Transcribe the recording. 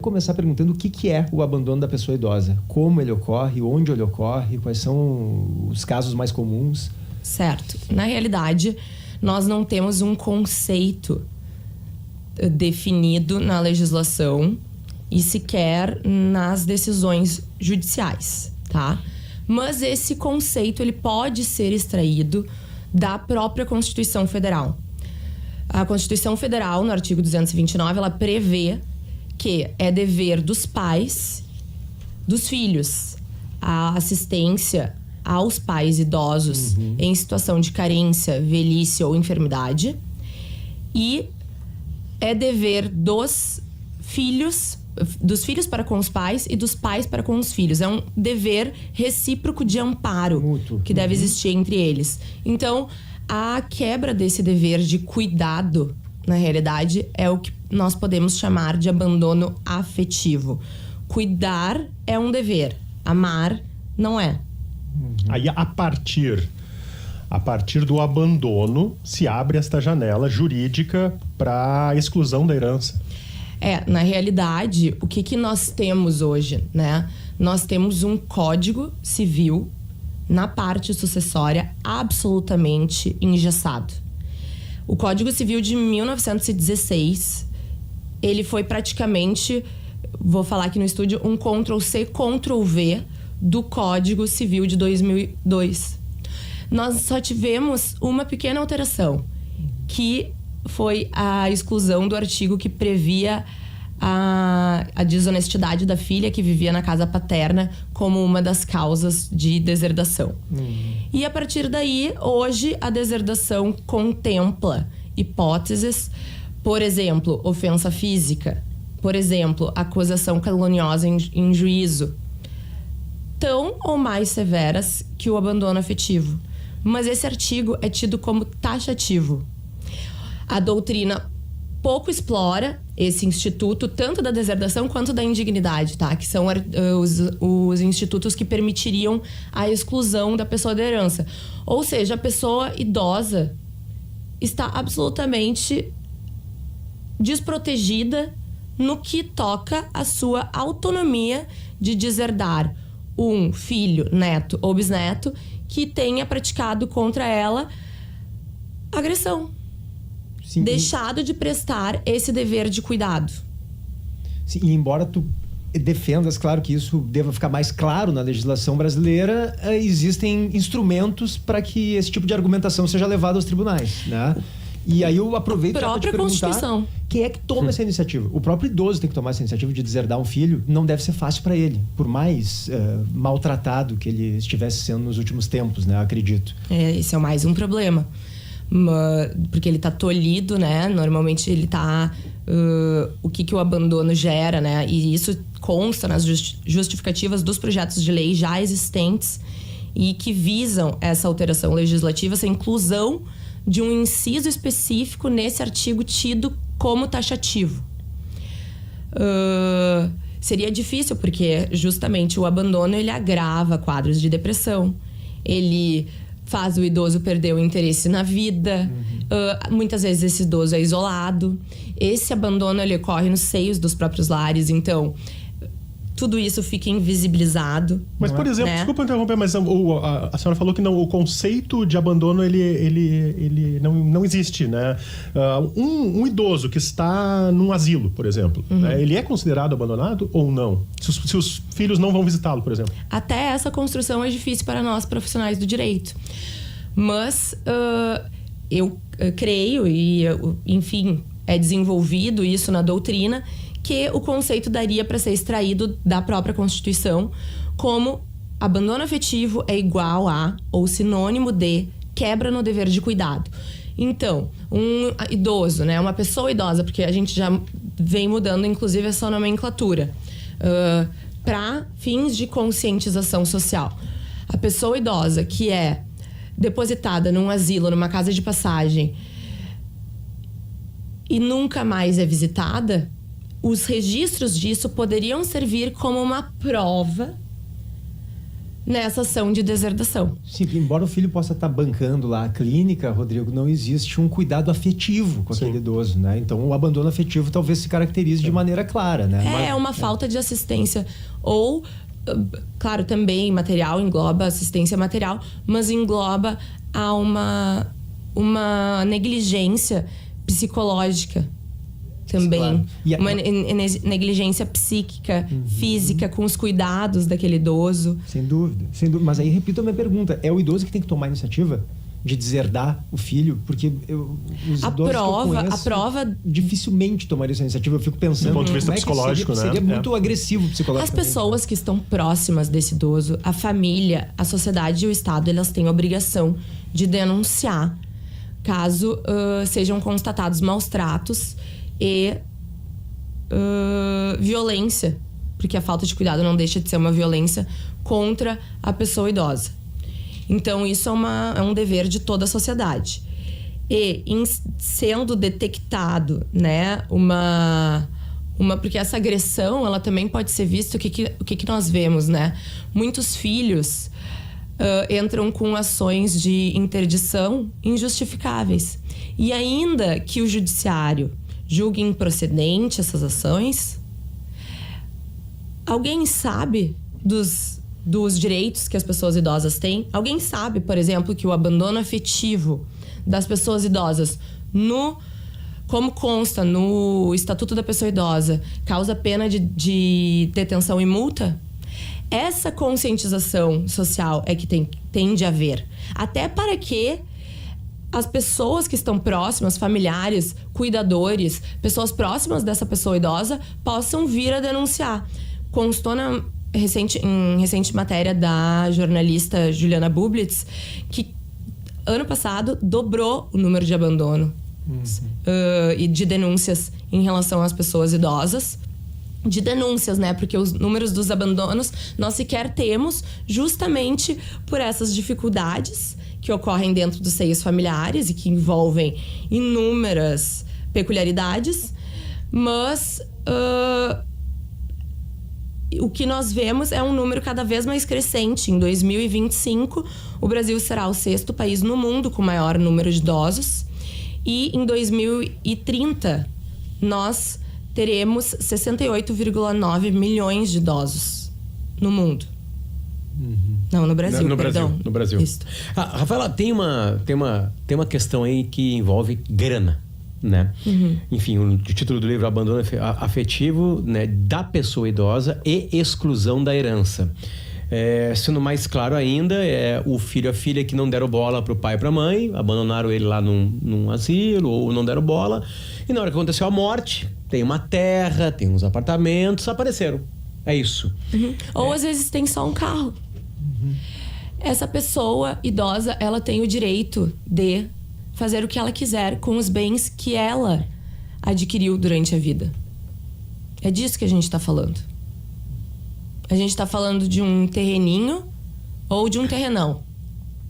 Começar perguntando o que é o abandono da pessoa idosa, como ele ocorre, onde ele ocorre, quais são os casos mais comuns. Certo. Na realidade, nós não temos um conceito definido na legislação e sequer nas decisões judiciais, tá? Mas esse conceito ele pode ser extraído da própria Constituição Federal. A Constituição Federal, no artigo 229, ela prevê que é dever dos pais, dos filhos, a assistência aos pais idosos em situação de carência, velhice ou enfermidade. E é dever dos filhos para com os pais e dos pais para com os filhos. É um dever recíproco de amparo mútuo, que deve existir entre eles. Então, a quebra desse dever de cuidado, na realidade, é o que nós podemos chamar de abandono afetivo. Cuidar é um dever, amar não é. Aí, a partir do abandono, se abre esta janela jurídica para exclusão da herança. Na realidade, o que nós temos hoje, né? Nós temos um Código Civil na parte sucessória absolutamente engessado. O Código Civil de 1916, ele foi praticamente, vou falar aqui no estúdio, um Ctrl-C, Ctrl-V do Código Civil de 2002. Nós só tivemos uma pequena alteração, que foi a exclusão do artigo que previa a desonestidade da filha que vivia na casa paterna como uma das causas de deserdação. E a partir daí, hoje, a deserdação contempla hipóteses, por exemplo, ofensa física, por exemplo, acusação caluniosa em juízo, tão ou mais severas que o abandono afetivo. Mas esse artigo é tido como taxativo. A doutrina pouco explora esse instituto, tanto da deserdação quanto da indignidade, tá? Que são os institutos que permitiriam a exclusão da pessoa da herança. Ou seja, a pessoa idosa está absolutamente desprotegida no que toca à sua autonomia de deserdar um filho, neto ou bisneto que tenha praticado contra ela agressão. Sim, deixado de prestar esse dever de cuidado. Sim, e embora tu defendas, claro que isso deva ficar mais claro na legislação brasileira, existem instrumentos para que esse tipo de argumentação seja levado aos tribunais, né? E aí eu aproveito para te perguntar, quem é que toma essa iniciativa? O próprio idoso tem que tomar essa iniciativa de deserdar um filho. Não deve ser fácil para ele, por mais maltratado que ele estivesse sendo nos últimos tempos, né? Acredito. Esse é mais um problema. Porque ele tá tolhido, né? Normalmente ele tá... o que o abandono gera, né? E isso consta nas justificativas dos projetos de lei já existentes e que visam essa alteração legislativa, essa inclusão de um inciso específico nesse artigo tido como taxativo. Seria difícil porque justamente o abandono ele agrava quadros de depressão. Ele faz o idoso perder o interesse na vida. Muitas vezes esse idoso é isolado. Esse abandono ele ocorre nos seios dos próprios lares. Então, tudo isso fica invisibilizado. Mas, por exemplo, né? Desculpa interromper, mas a senhora falou que não, o conceito de abandono ele não existe, né? Um idoso que está num asilo, por exemplo, né? Ele é considerado abandonado ou não? Se os filhos não vão visitá-lo, por exemplo. Até essa construção é difícil para nós profissionais do direito. Mas eu creio e, enfim, é desenvolvido isso na doutrina, que o conceito daria para ser extraído da própria Constituição como abandono afetivo é igual a ou sinônimo de quebra no dever de cuidado. Então, um idoso, né, uma pessoa idosa, porque a gente já vem mudando inclusive essa nomenclatura para fins de conscientização social. A pessoa idosa que é depositada num asilo, numa casa de passagem e nunca mais é visitada, os registros disso poderiam servir como uma prova nessa ação de deserdação. Sim, embora o filho possa estar bancando lá a clínica, Rodrigo, não existe um cuidado afetivo com aquele idoso, né? Então o abandono afetivo talvez se caracterize de maneira clara, né? É uma falta de assistência. Ou, claro, também material, engloba assistência material, mas engloba a uma negligência psicológica também. Claro. Uma negligência psíquica, física, com os cuidados daquele idoso. Sem dúvida, sem dúvida. Mas aí repito a minha pergunta: é o idoso que tem que tomar a iniciativa de deserdar o filho? Porque os A idosos prova dificilmente tomariam essa iniciativa. Eu fico pensando... Do ponto de vista como é que psicológico, seria né? muito agressivo As psicologicamente. pessoas que estão próximas desse idoso, a família, a sociedade e o Estado, elas têm a obrigação de denunciar caso sejam constatados maus tratos e violência, porque a falta de cuidado não deixa de ser uma violência contra a pessoa idosa. Então isso é um dever de toda a sociedade. E sendo detectado, né, porque essa agressão, ela também pode ser vista, o que nós vemos, né? Muitos filhos entram com ações de interdição injustificáveis. E ainda que o judiciário julgue improcedente essas ações, alguém sabe dos direitos que as pessoas idosas têm? Alguém sabe, por exemplo, que o abandono afetivo das pessoas idosas, como consta no Estatuto da Pessoa Idosa, causa pena de detenção e multa? Essa conscientização social é que tem de haver. Até para que as pessoas que estão próximas, familiares, cuidadores, pessoas próximas dessa pessoa idosa, possam vir a denunciar. Constou em recente matéria da jornalista Juliana Bublitz que ano passado dobrou o número de abandono e de denúncias em relação às pessoas idosas. De denúncias, né? Porque os números dos abandonos nós sequer temos, justamente por essas dificuldades que ocorrem dentro dos seios familiares e que envolvem inúmeras peculiaridades. Mas o que nós vemos é um número cada vez mais crescente. Em 2025, o Brasil será o 6º país no mundo com maior número de idosos. E em 2030, nós teremos 68,9 milhões de idosos no mundo. Não, no Brasil, No Brasil. Isso. Rafaela, tem uma questão aí que envolve grana, né? Enfim, o título do livro é Abandono Afetivo, né, da Pessoa Idosa e Exclusão da Herança. Sendo mais claro ainda, o filho, a filha que não deram bola pro pai e pra mãe, abandonaram ele lá num asilo ou não deram bola, e na hora que aconteceu a morte, tem uma terra, tem uns apartamentos, apareceram. É isso. Ou às vezes tem só um carro. Essa pessoa idosa, ela tem o direito de fazer o que ela quiser com os bens que ela adquiriu durante a vida. É disso que a gente tá falando. A gente tá falando de um terreninho ou de um terrenão.